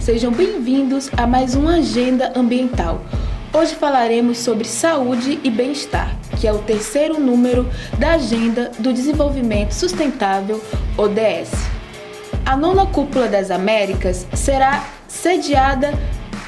sejam bem-vindos a mais uma Agenda Ambiental. Hoje falaremos sobre saúde e bem-estar, que é o terceiro número da Agenda do Desenvolvimento Sustentável, ODS. A nona Cúpula das Américas será sediada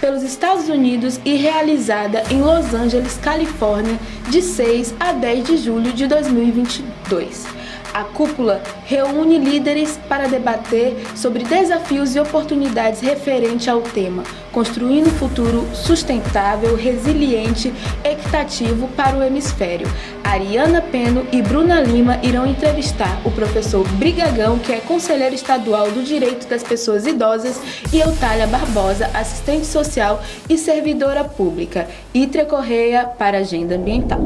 pelos Estados Unidos e realizada em Los Angeles, Califórnia, de 6 a 10 de julho de 2022. A cúpula reúne líderes para debater sobre desafios e oportunidades referentes ao tema Construindo um Futuro Sustentável, Resiliente, Equitativo para o Hemisfério. Ariana Peno e Bruna Lima irão entrevistar o professor Brigagão, que é conselheiro estadual do Direito das Pessoas Idosas, e Eutália Barbosa, assistente social e servidora pública. Ítria Correia para a Agenda Ambiental.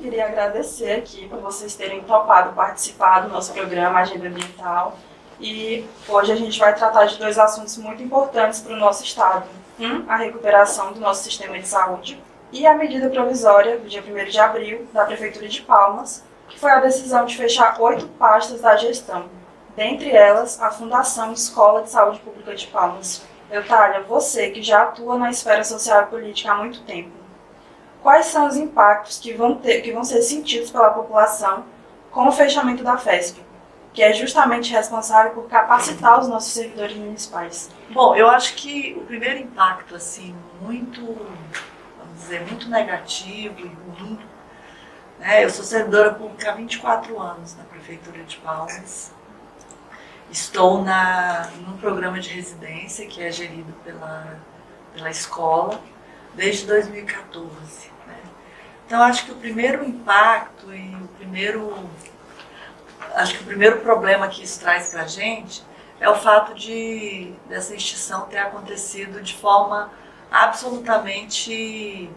Queria agradecer aqui por vocês terem topado participar do nosso programa Agenda Ambiental. E hoje a gente vai tratar de dois assuntos muito importantes para o nosso estado. A recuperação do nosso sistema de saúde e a medida provisória do dia 1º de abril da Prefeitura de Palmas, que foi a decisão de fechar 8 pastas da gestão, dentre elas a Fundação Escola de Saúde Pública de Palmas. Eutália, você que já atua na esfera social e política há muito tempo, quais são os impactos que vão ser sentidos pela população com o fechamento da FESP, que é justamente responsável por capacitar os nossos servidores municipais? Bom, eu acho que o primeiro impacto, assim, muito negativo e ruim, né? Eu sou servidora pública há 24 anos na Prefeitura de Palmas. Estou num programa de residência que é gerido pela escola desde 2014. Então, acho que o primeiro impacto e o primeiro problema que isso traz para a gente é o fato dessa extinção ter acontecido de forma absolutamente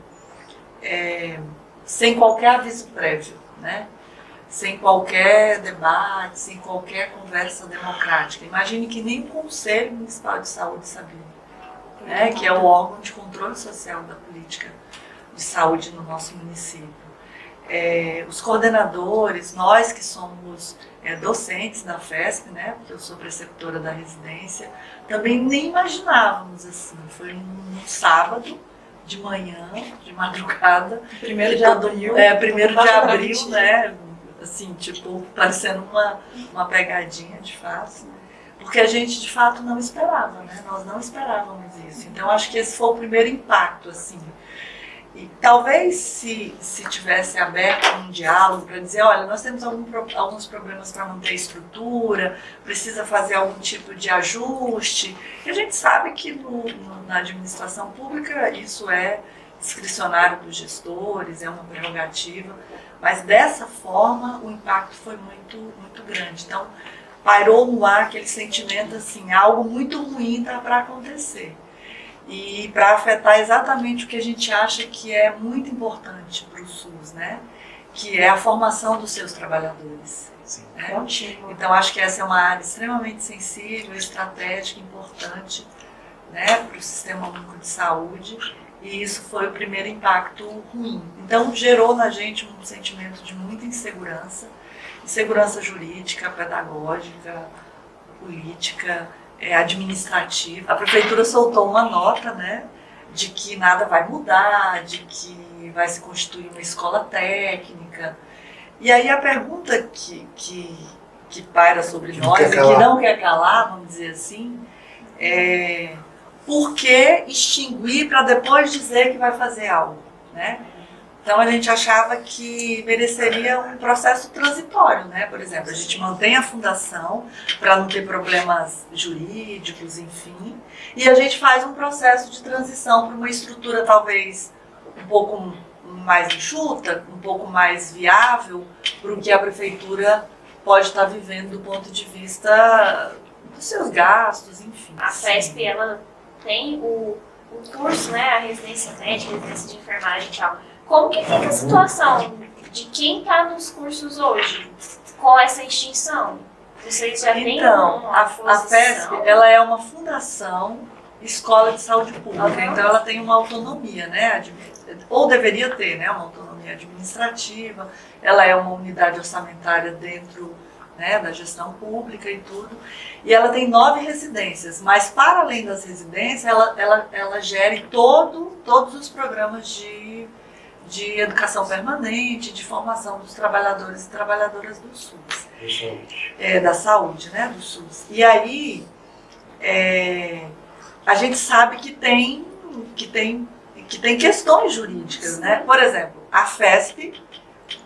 sem qualquer aviso prévio, né? Sem qualquer debate, sem qualquer conversa democrática. Imagine que nem o Conselho Municipal de Saúde sabia, né? Que é o órgão de controle social da política de saúde no nosso município. Os coordenadores, nós que somos docentes da FESP, né, porque eu sou preceptora da residência, também nem imaginávamos assim. Foi num sábado de manhã, de madrugada, 1º de abril, 1º de abril, né, assim, tipo, parecendo uma pegadinha de fato, porque a gente de fato não esperava, né, nós não esperávamos isso. Então acho que esse foi o primeiro impacto, assim. E talvez se tivesse aberto um diálogo para dizer, olha, nós temos alguns problemas para manter a estrutura, precisa fazer algum tipo de ajuste, e a gente sabe que na administração pública isso é discricionário dos gestores, é uma prerrogativa, mas dessa forma o impacto foi muito, muito grande. Então pairou no ar aquele sentimento assim, algo muito ruim está para acontecer. E para afetar exatamente o que a gente acha que é muito importante para o SUS, né? Que é a formação dos seus trabalhadores. Sim. Né? Então acho que essa é uma área extremamente sensível, estratégica, importante, né, para o Sistema Único de Saúde, e isso foi o primeiro impacto ruim. Então gerou na gente um sentimento de muita insegurança jurídica, pedagógica, política, administrativa. A prefeitura soltou uma nota, né, de que nada vai mudar, de que vai se constituir uma escola técnica. E aí a pergunta que paira sobre nós e que não quer calar, vamos dizer assim, é por que extinguir para depois dizer que vai fazer algo, né? Então a gente achava que mereceria um processo transitório, né? Por exemplo, a gente mantém a fundação para não ter problemas jurídicos, enfim, e a gente faz um processo de transição para uma estrutura talvez um pouco mais enxuta, um pouco mais viável para o que a prefeitura pode estar vivendo do ponto de vista dos seus gastos, enfim. A FESP, ela tem o curso, né, a residência médica, a residência de enfermagem e tal. Como que fica a situação de quem está nos cursos hoje com essa extinção? Vocês já têm a FESP, ela é uma fundação escola de saúde pública, então ela tem uma autonomia, né? Ou deveria ter, né, uma autonomia administrativa, ela é uma unidade orçamentária dentro né, da gestão pública e tudo. E ela tem 9 residências, mas para além das residências, ela gere todos os programas de educação permanente, de formação dos trabalhadores e trabalhadoras do SUS. Da saúde, né, do SUS. E aí, a gente sabe que tem questões jurídicas, né? Por exemplo, a FESP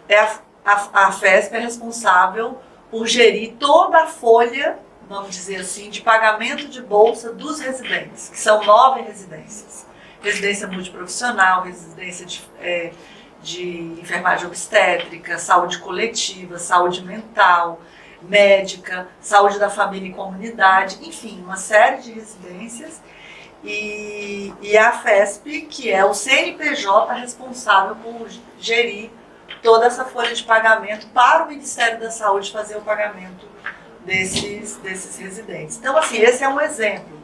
é responsável por gerir toda a folha, vamos dizer assim, de pagamento de bolsa dos residentes, que são 9 residências. Residência multiprofissional, residência de enfermagem obstétrica, saúde coletiva, saúde mental, médica, saúde da família e comunidade, enfim, uma série de residências. E a FESP, que é o CNPJ responsável por gerir toda essa folha de pagamento para o Ministério da Saúde fazer o pagamento desses residentes. Então, assim, esse é um exemplo.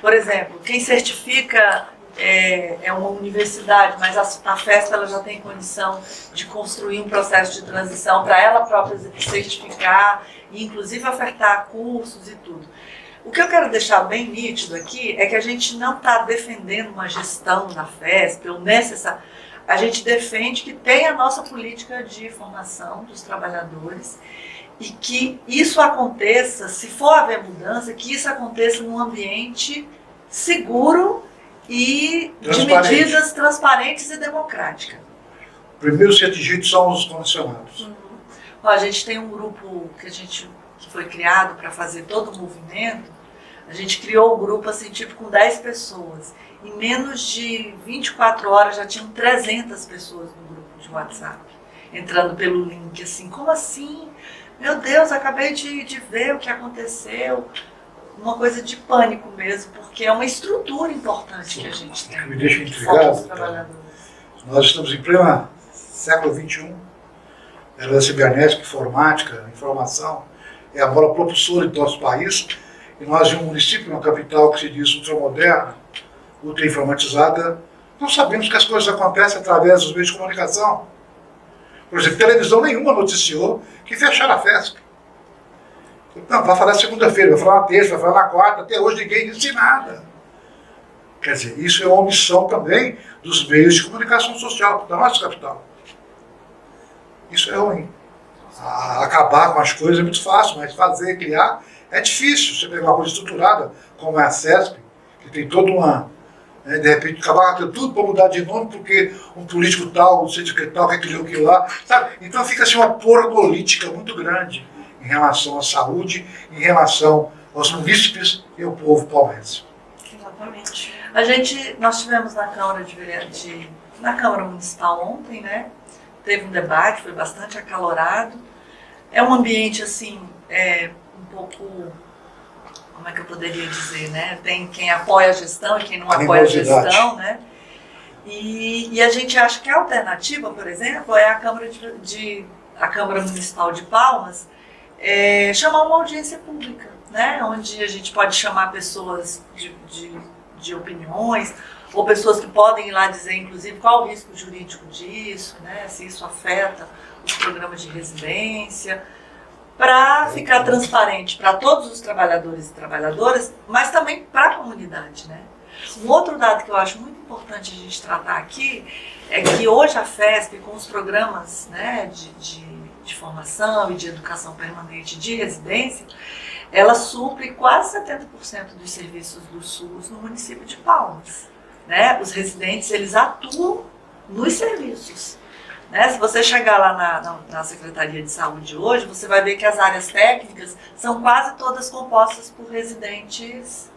Por exemplo, quem certifica é uma universidade, mas a FESP ela já tem condição de construir um processo de transição para ela própria certificar e, inclusive, ofertar cursos e tudo. O que eu quero deixar bem nítido aqui é que a gente não está defendendo uma gestão da FESP ou necessário. A gente defende que tenha a nossa política de formação dos trabalhadores e que isso aconteça, se for haver mudança, que isso aconteça num ambiente seguro e de medidas transparentes e democráticas. O primeiro ser atingido são os condicionados. Ó, a gente tem um grupo que foi criado para fazer todo o movimento. A gente criou o grupo assim, tipo, com 10 pessoas. Em menos de 24 horas já tinham 300 pessoas no grupo de WhatsApp, entrando pelo link, assim, como assim? Meu Deus, acabei de ver o que aconteceu. Uma coisa de pânico mesmo, porque é uma estrutura importante que a gente tem. Me deixa intrigado. Nós estamos em pleno século XXI. Ela é cibernética, informática, informação, é a bola propulsora do nosso país. E nós, em um município, uma capital que se diz ultramoderna, ultra-informatizada, não sabemos que as coisas acontecem através dos meios de comunicação. Por exemplo, televisão nenhuma noticiou que fecharam a FESP. Não, vai falar segunda-feira, vai falar na terça, vai falar na quarta, até hoje ninguém disse nada. Quer dizer, isso é uma omissão também dos meios de comunicação social da nossa capital. Isso é ruim. Acabar com as coisas é muito fácil, mas fazer, criar, é difícil. Você pegar uma coisa estruturada, como é a CESP, que tem toda uma... de repente, acabar com tudo para mudar de nome, porque um político tal, um sindicato tal, que criou aquilo lá, sabe? Então fica assim uma porra política muito grande em relação à saúde, em relação aos munícipes e ao povo palmense. Exatamente. Nós tivemos na Câmara Municipal ontem, né? Teve um debate, foi bastante acalorado. É um ambiente, assim, um pouco, como é que eu poderia dizer, né? Tem quem apoia a gestão e quem não apoia a gestão, né? E a gente acha que a alternativa, por exemplo, é a Câmara Municipal de Palmas chamar uma audiência pública, né? Onde a gente pode chamar pessoas de opiniões, ou pessoas que podem ir lá dizer, inclusive, qual o risco jurídico disso, né? Se isso afeta os programas de residência, para ficar transparente para todos os trabalhadores e trabalhadoras, mas também para a comunidade, né? Um outro dado que eu acho muito importante a gente tratar aqui é que hoje a FESP, com os programas, né, de formação e de educação permanente de residência, ela supre quase 70% dos serviços do SUS no município de Palmas. Né? Os residentes, eles atuam nos serviços. Né? Se você chegar lá na Secretaria de Saúde hoje, você vai ver que as áreas técnicas são quase todas compostas por residentes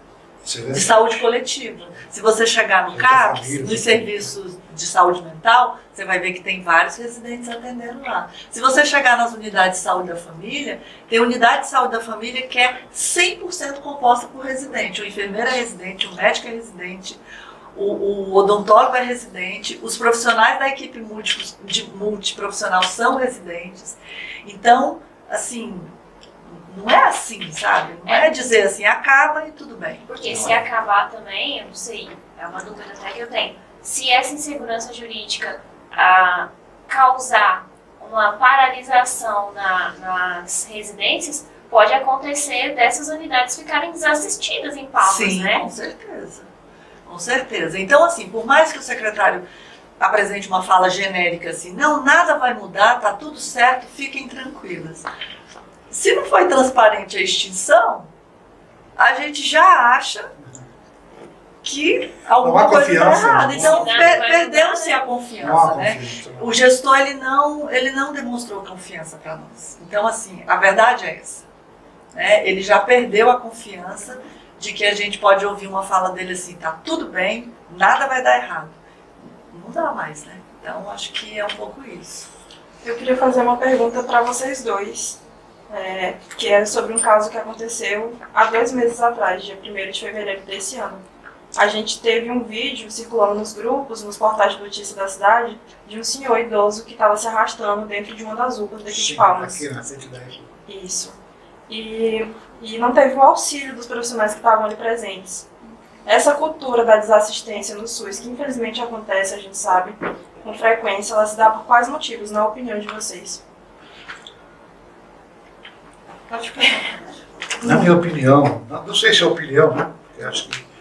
de saúde coletiva. Se você chegar no CAPS, nos serviços de saúde mental, você vai ver que tem vários residentes atendendo lá. Se você chegar nas unidades de saúde da família, tem unidade de saúde da família que é 100% composta por residente. O enfermeiro é residente, o médico é residente, o odontólogo é residente, os profissionais da equipe multiprofissional são residentes. Então, assim, não é assim, sabe? Não é dizer assim, acaba e tudo bem. Porque se acabar também, eu não sei, é uma dúvida até que eu tenho, se essa insegurança jurídica causar uma paralisação nas residências, pode acontecer dessas unidades ficarem desassistidas em Palmas, Sim, né? com certeza. Com certeza. Então, assim, por mais que o secretário apresente uma fala genérica assim, não, nada vai mudar, tá tudo certo, fiquem tranquilas. Se não foi transparente a extinção, a gente já acha que alguma coisa está errada. Então, perdeu-se a confiança, né? O gestor, ele não demonstrou confiança para nós. Então, assim, a verdade é essa. Né? Ele já perdeu a confiança de que a gente pode ouvir uma fala dele assim, tá tudo bem, nada vai dar errado. Não dá mais, né? Então, acho que é um pouco isso. Eu queria fazer uma pergunta para vocês dois, que é sobre um caso que aconteceu há 2 meses atrás, dia 1º de fevereiro desse ano. A gente teve um vídeo circulando nos grupos, nos portais de notícias da cidade, de um senhor idoso que estava se arrastando dentro de uma das UPAs daqui de Palmas. Aqui na 110. Isso. E não teve o auxílio dos profissionais que estavam ali presentes. Essa cultura da desassistência no SUS, que infelizmente acontece, a gente sabe, com frequência, ela se dá por quais motivos, na opinião de vocês? Pode falar. Na minha opinião, não sei se é opinião, né? Porque acho que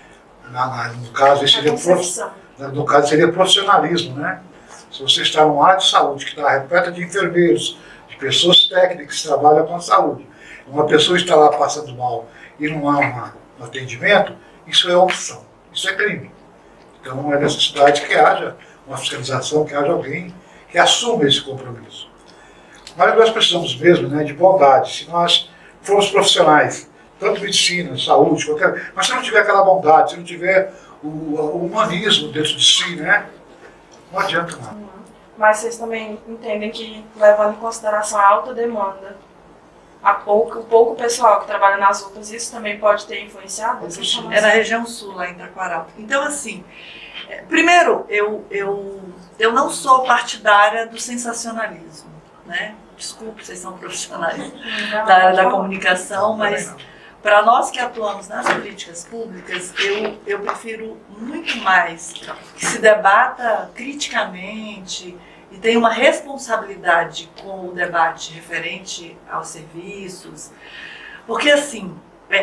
no caso seria profissionalismo, né? Se você está numa área de saúde que está repleta de enfermeiros, de pessoas técnicas que trabalham com a saúde, uma pessoa está lá passando mal e não há um atendimento, isso é opção, isso é crime. Então é necessidade que haja uma fiscalização, que haja alguém que assuma esse compromisso. Mas nós precisamos mesmo, né, de bondade. Se nós formos profissionais, tanto medicina, saúde, qualquer... Mas se não tiver aquela bondade, se não tiver o humanismo dentro de si, né? Não adianta nada. Mas vocês também entendem que, levando em consideração a alta demanda, o pouco pessoal que trabalha nas UPAs, isso também pode ter influenciado? É na região sul, lá em Taquaral. Então, assim, primeiro, eu não sou partidária do sensacionalismo, né? Desculpe, vocês são profissionais da área da comunicação, mas para nós que atuamos nas políticas públicas, eu prefiro muito mais que se debata criticamente e tenha uma responsabilidade com o debate referente aos serviços, porque assim,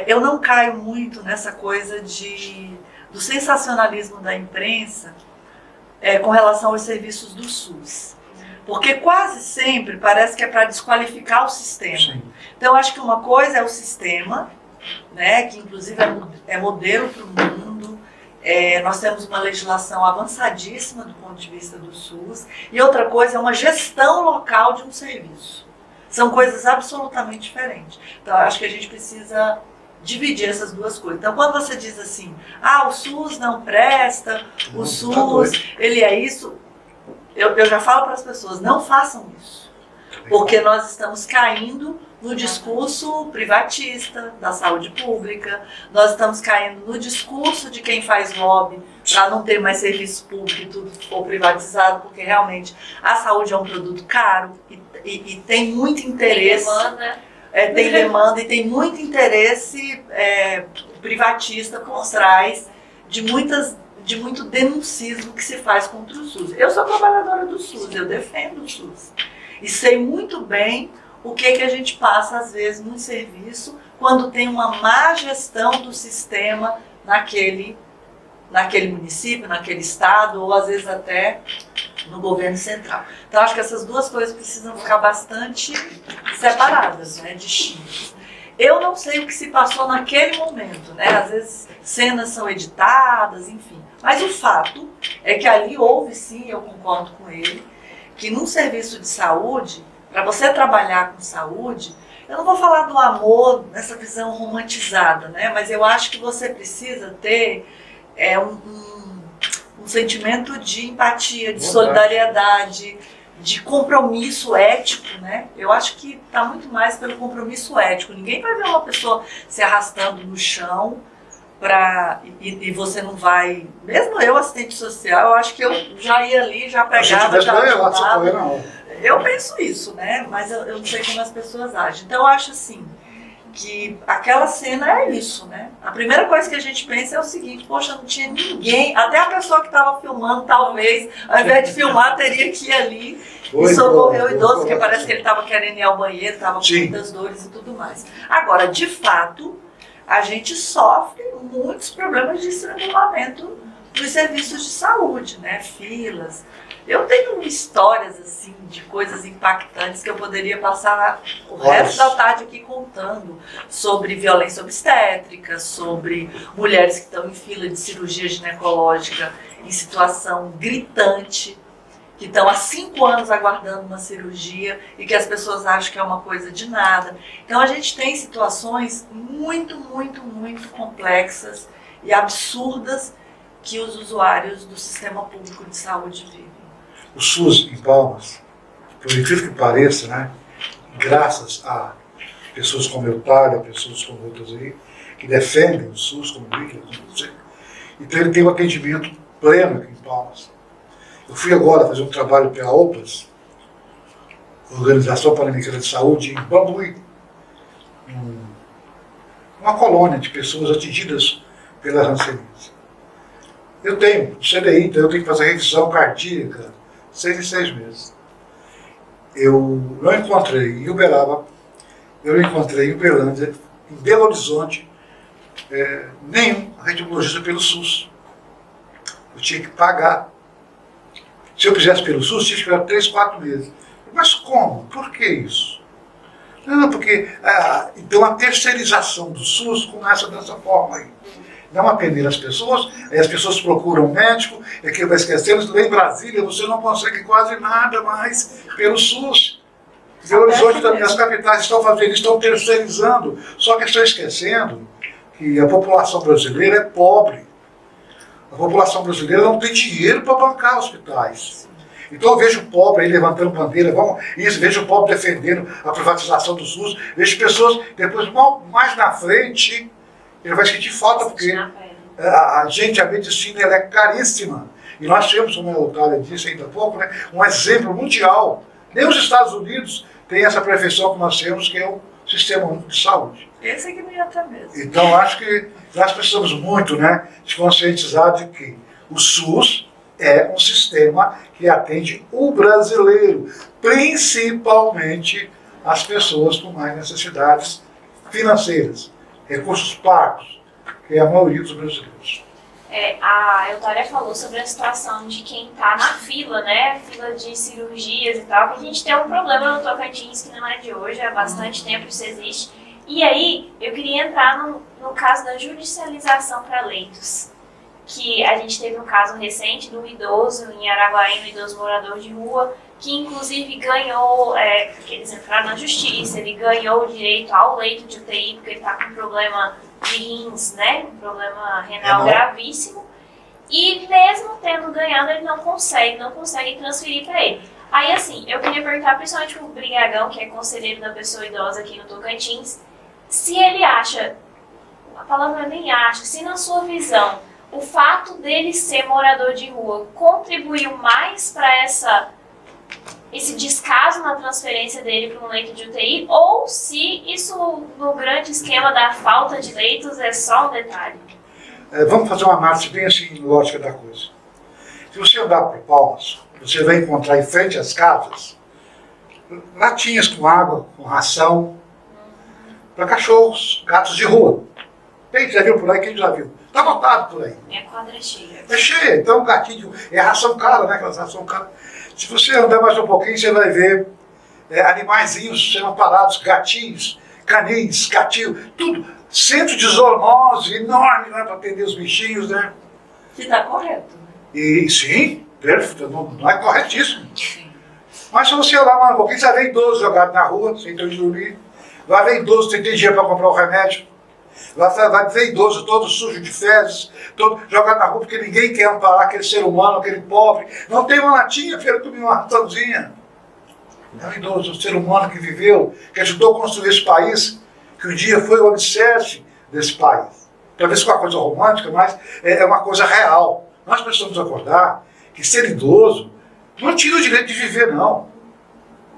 eu não caio muito nessa coisa do sensacionalismo da imprensa com relação aos serviços do SUS. Porque quase sempre parece que é para desqualificar o sistema. Sim. Então, acho que uma coisa é o sistema, né, que inclusive é modelo para o mundo. Nós temos uma legislação avançadíssima do ponto de vista do SUS. E outra coisa é uma gestão local de um serviço. São coisas absolutamente diferentes. Então, acho que a gente precisa dividir essas duas coisas. Então, quando você diz assim, o SUS não presta, o SUS, ele é isso... Eu já falo para as pessoas, não façam isso, porque nós estamos caindo no discurso privatista da saúde pública, nós estamos caindo no discurso de quem faz lobby para não ter mais serviço público e tudo for privatizado, porque realmente a saúde é um produto caro e tem muito interesse. Tem demanda e tem muito interesse privatista por trás de muito denuncismo que se faz contra o SUS. Eu sou trabalhadora do SUS, eu defendo o SUS. E sei muito bem o que a gente passa, às vezes, no serviço, quando tem uma má gestão do sistema naquele município, naquele estado, ou às vezes até no governo central. Então, acho que essas duas coisas precisam ficar bastante separadas, né, distintas. Eu não sei o que se passou naquele momento, né? Às vezes cenas são editadas, enfim. Mas o fato é que ali houve, sim, eu concordo com ele, que num serviço de saúde, para você trabalhar com saúde, eu não vou falar do amor nessa visão romantizada, né? Mas eu acho que você precisa ter um sentimento de empatia, de solidariedade, de compromisso ético, né? Eu acho que está muito mais pelo compromisso ético. Ninguém vai ver uma pessoa se arrastando no chão e você não vai... Mesmo eu, assistente social, eu acho que eu já ia ali, já pegava, já ajudava. Eu penso isso, né? Mas eu não sei como as pessoas agem. Então eu acho assim, que aquela cena é isso, né? A primeira coisa que a gente pensa é o seguinte: poxa, não tinha ninguém, até a pessoa que estava filmando, talvez, ao invés de filmar, teria que ir ali e socorrer o idoso, porque parece que ele estava querendo ir ao banheiro, estava com muitas dores e tudo mais. Agora, de fato, a gente sofre muitos problemas de estrangulamento nos serviços de saúde, né? Filas. Eu tenho histórias assim de coisas impactantes que eu poderia passar o resto da tarde aqui contando sobre violência obstétrica, sobre mulheres que estão em fila de cirurgia ginecológica em situação gritante, que estão há 5 anos aguardando uma cirurgia e que as pessoas acham que é uma coisa de nada. Então a gente tem situações muito, muito, muito complexas e absurdas que os usuários do sistema público de saúde vivem. O SUS em Palmas, por incrível que pareça, né, graças a pessoas como Eutália, pessoas como outras aí, que defendem o SUS como líder, então ele tem um atendimento pleno aqui em Palmas. Eu fui agora fazer um trabalho pela OPAS, Organização Pan-Americana de Saúde, em Bambuí, uma colônia de pessoas atingidas pela hanseníase. Eu tenho CDI, então eu tenho que fazer revisão cardíaca 6 em 6 meses. Eu não encontrei em Uberaba, eu não encontrei em Uberlândia, em Belo Horizonte, nenhum radiologista pelo SUS. Eu tinha que pagar. Se eu fizesse pelo SUS, tinha que esperar 3, 4 meses. Mas como? Por que isso? Não, porque então a terceirização do SUS começa dessa forma aí. Não atender as pessoas, aí as pessoas procuram um médico, é que vai esquecendo, lá em Brasília você não consegue quase nada mais pelo SUS. Belo Horizonte também, as capitais estão fazendo, estão terceirizando, só que estão esquecendo que a população brasileira é pobre. A população brasileira não tem dinheiro para bancar hospitais. Então eu vejo o pobre aí levantando bandeira, vejo o pobre defendendo a privatização do SUS, vejo pessoas, depois mais na frente, ele vai sentir falta, porque a medicina ela é caríssima. E nós temos, como a Eutália disse ainda há pouco, né, um exemplo mundial. Nem os Estados Unidos têm essa perfeição que nós temos, que é o Sistema Único de Saúde. Esse é que não ia estar mesmo. Então acho que nós precisamos muito, né, se conscientizar de que o SUS é um sistema que atende o brasileiro, principalmente as pessoas com mais necessidades financeiras, recursos pagos, que é a maioria dos brasileiros. A Eutália falou sobre a situação de quem está na fila, né? Fila de cirurgias e tal, que a gente tem um problema no Tocantins que não é de hoje, há bastante tempo isso existe. E aí, eu queria entrar no caso da judicialização para leitos. Que a gente teve um caso recente de um idoso em Araguaína, um idoso morador de rua, que inclusive ganhou, porque eles entraram na justiça, ele ganhou o direito ao leito de UTI, porque ele está com um problema de rins, né? Um problema renal gravíssimo. E mesmo tendo ganhado, ele não consegue transferir para ele. Aí assim, eu queria perguntar principalmente pro Brigagão, que é conselheiro da pessoa idosa aqui no Tocantins, se ele acha, a palavra nem acha, se na sua visão, o fato dele ser morador de rua contribuiu mais para esse descaso na transferência dele para um leito de UTI, ou se isso, no grande esquema da falta de leitos, é só um detalhe? Vamos fazer uma análise bem assim, lógica da coisa. Se você andar por Palmas, você vai encontrar em frente às casas latinhas com água, com ração, para cachorros, gatos de rua. Quem já viu por aí? Quem já viu? Está botado por aí. Minha quadra é cheia. É cheia, então gatinho, é ração cara, né? Aquelas ração cara. Se você andar mais um pouquinho, você vai ver animaizinhos sendo parados, gatinhos, canis, gatinho, tudo. Centro de zoonose enorme, né? Para atender os bichinhos, né? Que está correto. E sim, perfeito, não é corretíssimo. Sim. Mas se você olhar mais um pouquinho, você vai ver idoso jogado na rua, sem ter onde dormir. Vai ver idoso sem ter dinheiro para comprar o remédio. Vai ver idoso todo sujo de fezes, todo jogado na rua, porque ninguém quer amparar aquele ser humano, aquele pobre. Não tem uma latinha para ele comer uma raçãozinha. É um idoso, um ser humano que viveu, que ajudou a construir esse país, que um dia foi o alicerce desse país. Talvez com uma coisa romântica, mas é uma coisa real. Nós precisamos acordar que ser idoso não tira o direito de viver, não.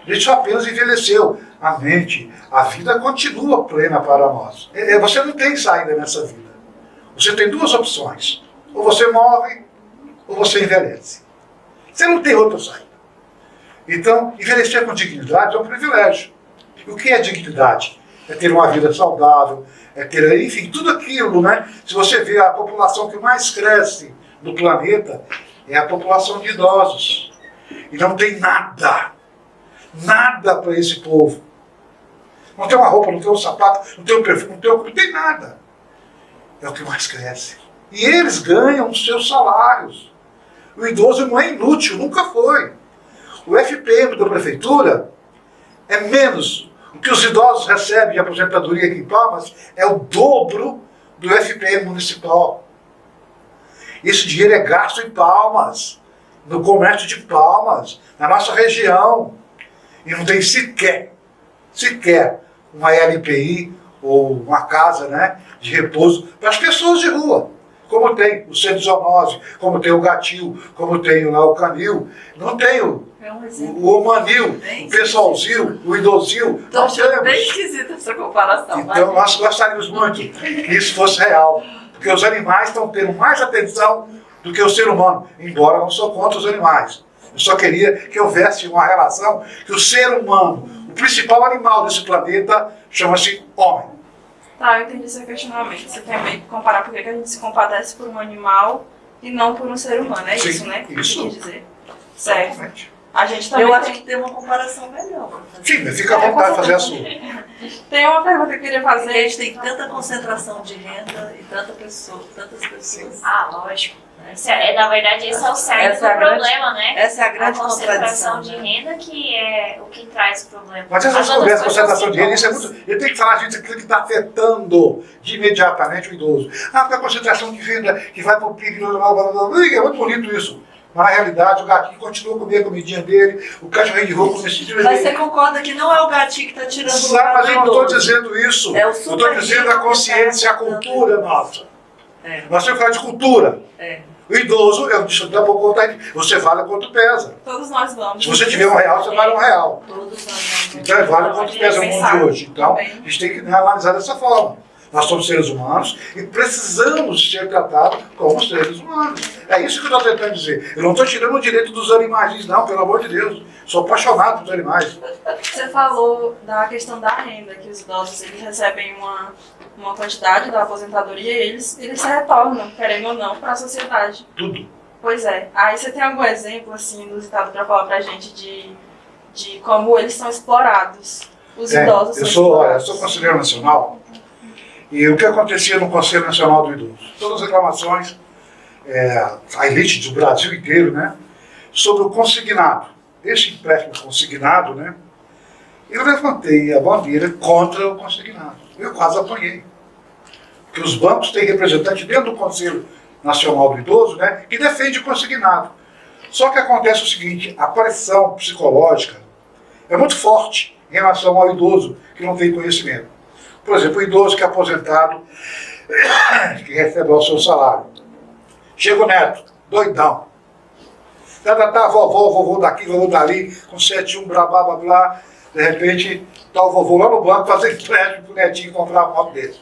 Ele só apenas envelheceu. a mente, a vida continua plena para nós. Você não tem saída nessa vida. Você tem duas opções. Ou você morre, ou você envelhece. Você não tem outra saída. Então, envelhecer com dignidade é um privilégio. E o que é dignidade? É ter uma vida saudável, é ter, enfim, tudo aquilo, né? Se você vê a população que mais cresce no planeta, é a população de idosos. E não tem nada para esse povo. Não tem uma roupa, não tem um sapato, não tem um perfume, não tem nada. É o que mais cresce. E eles ganham os seus salários. O idoso não é inútil, nunca foi. O FPM da prefeitura é menos. O que os idosos recebem de aposentadoria aqui em Palmas é o dobro do FPM municipal. Esse dinheiro é gasto em Palmas, no comércio de Palmas, na nossa região. E não tem sequer uma LPI ou uma casa, né, de repouso para as pessoas de rua. Como tem o Centro Zoonose, como tem o Gatil, como tem lá o Canil. Não tem o Omanil, o Pessoalzil, o Idosil. Então, é bem esquisita essa comparação. Então, nós gostaríamos muito que isso fosse real. Porque os animais estão tendo mais atenção do que o ser humano. Embora eu não sou contra os animais. Eu só queria que houvesse uma relação que o ser humano, o principal animal desse planeta, chama-se homem. Tá, eu entendi seu questionamento. Você quer meio que comparar por que a gente se compadece por um animal e não por um ser humano. É Sim, isso, né? Que isso. você quer dizer. Certo. A gente também Eu acho que tem uma comparação melhor. Sim, mas fica à vontade de fazer a sua. Tem uma pergunta que eu queria Porque a fazer. gente tem tanta concentração de renda e tantas pessoas. Ah, lógico. Na verdade, esse é o cerne Essa do é a grande- problema, né? Essa é a grande concentração contradição. de renda que é o que traz o problema. Mas essas As outras conversas de coisas concentração de renda, isso é sintomas. muito. Eu tenho que falar, gente, aquilo que está afetando de imediatamente o idoso. Ah, porque a concentração de renda que vai para o PIB, blá, blá, blá, blá, é muito bonito isso. Mas na realidade o gatinho continua a comer a comidinha dele, o cachorrinho de rua come esse tipo de Mas você concorda que não é o gatinho que está tirando o Sabe, lugar mas do eu não estou idoso. dizendo isso. É o Eu estou super dizendo rico a consciência, a que tá cultura nossa. É. Nós temos que falar de cultura. É. O idoso, eu disse, dá pouco vontade, você vale quanto pesa. Todos nós vamos. Se você tiver R$1, você vale R$1. Todos nós Então é vale quanto pesa o mundo de hoje. Então, a gente tem que analisar dessa forma. Nós somos seres humanos e precisamos ser tratados como seres humanos. É isso que eu estou tentando dizer. Eu não estou tirando o direito dos animais, não, pelo amor de Deus. Sou apaixonado pelos animais. Você falou da questão da renda, que os idosos eles recebem uma quantidade da aposentadoria e eles se retornam, querendo ou não, para a sociedade. Tudo. Pois é. Aí você tem algum exemplo, assim, inusitado para falar pra gente de como eles são explorados? Os idosos eu são sou explorados. conselheiro nacional e o que acontecia no Conselho Nacional do Idoso? Todas as reclamações, a elite do Brasil inteiro, né, sobre o consignado. Esse empréstimo consignado, né, eu levantei a bandeira contra o consignado. Eu quase apanhei. Porque os bancos têm representante dentro do Conselho Nacional do Idoso, né, que defende o consignado. Só que acontece o seguinte, a pressão psicológica é muito forte em relação ao idoso que não tem conhecimento. Por exemplo, o idoso que é aposentado, que recebe o seu salário. Chega o neto, doidão. Vovô daqui, vovô dali, com 71, blá, blá, blá, blá. De repente, está o vovô lá no banco fazendo empréstimo para o netinho comprar uma moto dele.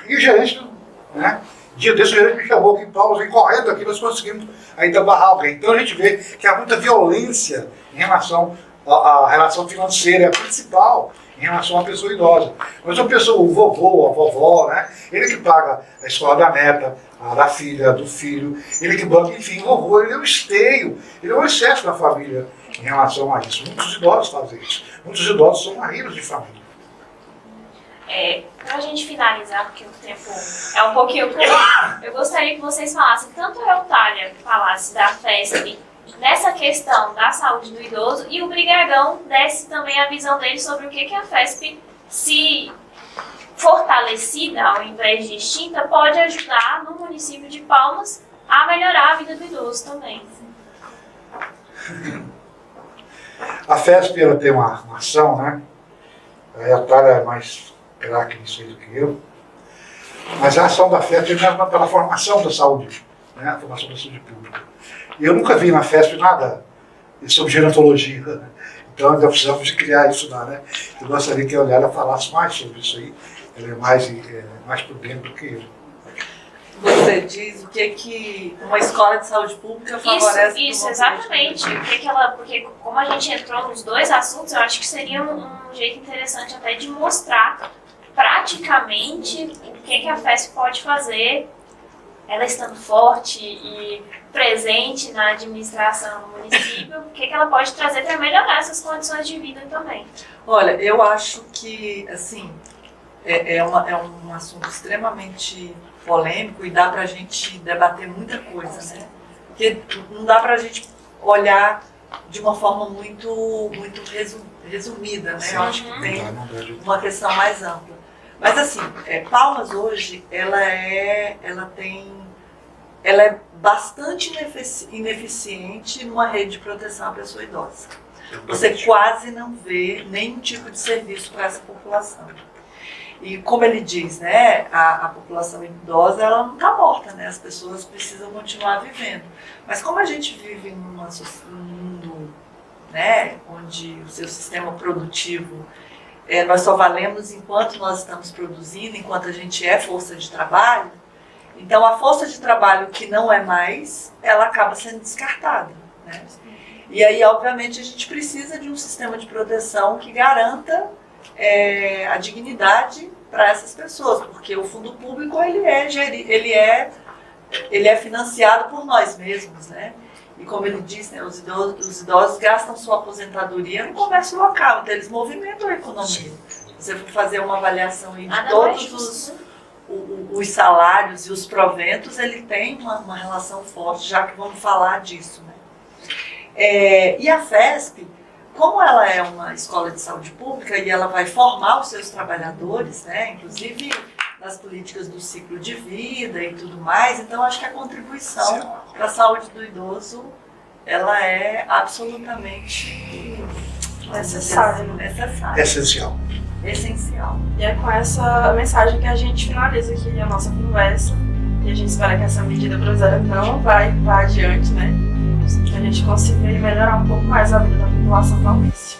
E o gerente, né? Dia desse, o gerente me chamou aqui em Palmas, vem correndo aqui, nós conseguimos ainda barrar alguém. Então a gente vê que há muita violência em relação à relação financeira, é a principal em relação à pessoa idosa. Mas o vovô, a vovó, né? Ele que paga a escola da neta, a da filha, do filho, ele que banca, enfim, o vovô, ele é um esteio, ele é um excesso da família em relação a isso. Muitos idosos fazem isso. Muitos idosos são maridos de família. Para a gente finalizar, porque o tempo é um pouquinho curto, eu gostaria que vocês falassem, tanto a Eutália falasse da FESP nessa questão da saúde do idoso e o Brigagão desse também a visão dele sobre o que a FESP, se fortalecida ao invés de extinta, pode ajudar no município de Palmas a melhorar a vida do idoso também. A FESP, ela tem uma ação, né? A Eutália é mais craque nisso aí do que eu. Mas a ação da FESP é mesmo pela formação da saúde, né? A formação da saúde pública. E eu nunca vi na FESP nada sobre gerontologia. Então ainda precisamos de criar isso lá, né? Eu gostaria que a Eulélia falasse mais sobre isso aí. Ela é mais por dentro do que eu. Você diz o que uma escola de saúde pública favorece. Isso, exatamente. Porque como a gente entrou nos dois assuntos, eu acho que seria um jeito interessante até de mostrar praticamente o que a FESP pode fazer, ela estando forte e presente na administração do município, o que ela pode trazer para melhorar essas condições de vida também. Olha, eu acho que, assim, é um assunto extremamente polêmico e dá para a gente debater muita coisa, né? Porque não dá para a gente olhar de uma forma muito resumida, né? Eu acho que tem uma questão mais ampla. Mas assim, Palmas hoje, ela é bastante ineficiente numa rede de proteção à pessoa idosa. Você quase não vê nenhum tipo de serviço para essa população. E como ele diz, né, a população idosa ela não está morta, né? As pessoas precisam continuar vivendo. Mas como a gente vive num mundo, né, onde o seu sistema produtivo, nós só valemos enquanto nós estamos produzindo, enquanto a gente é força de trabalho, então a força de trabalho que não é mais, ela acaba sendo descartada, né? E aí, obviamente, a gente precisa de um sistema de proteção que garanta a dignidade para essas pessoas, porque o fundo público ele é financiado por nós mesmos, né? E como ele disse, né, os idosos gastam sua aposentadoria no comércio local, então eles movimentam a economia. Se você for fazer uma avaliação aí de todos os salários e os proventos, ele tem uma relação forte, já que vamos falar disso, né? E a FESP, como ela é uma escola de saúde pública e ela vai formar os seus trabalhadores, né, inclusive nas políticas do ciclo de vida e tudo mais, então acho que a contribuição para a saúde do idoso ela é absolutamente necessária. Essencial. E é com essa mensagem que a gente finaliza aqui a nossa conversa. E a gente espera que essa medida provisória não vá adiante, né? Que a gente consiga melhorar um pouco mais a vida da população palmense.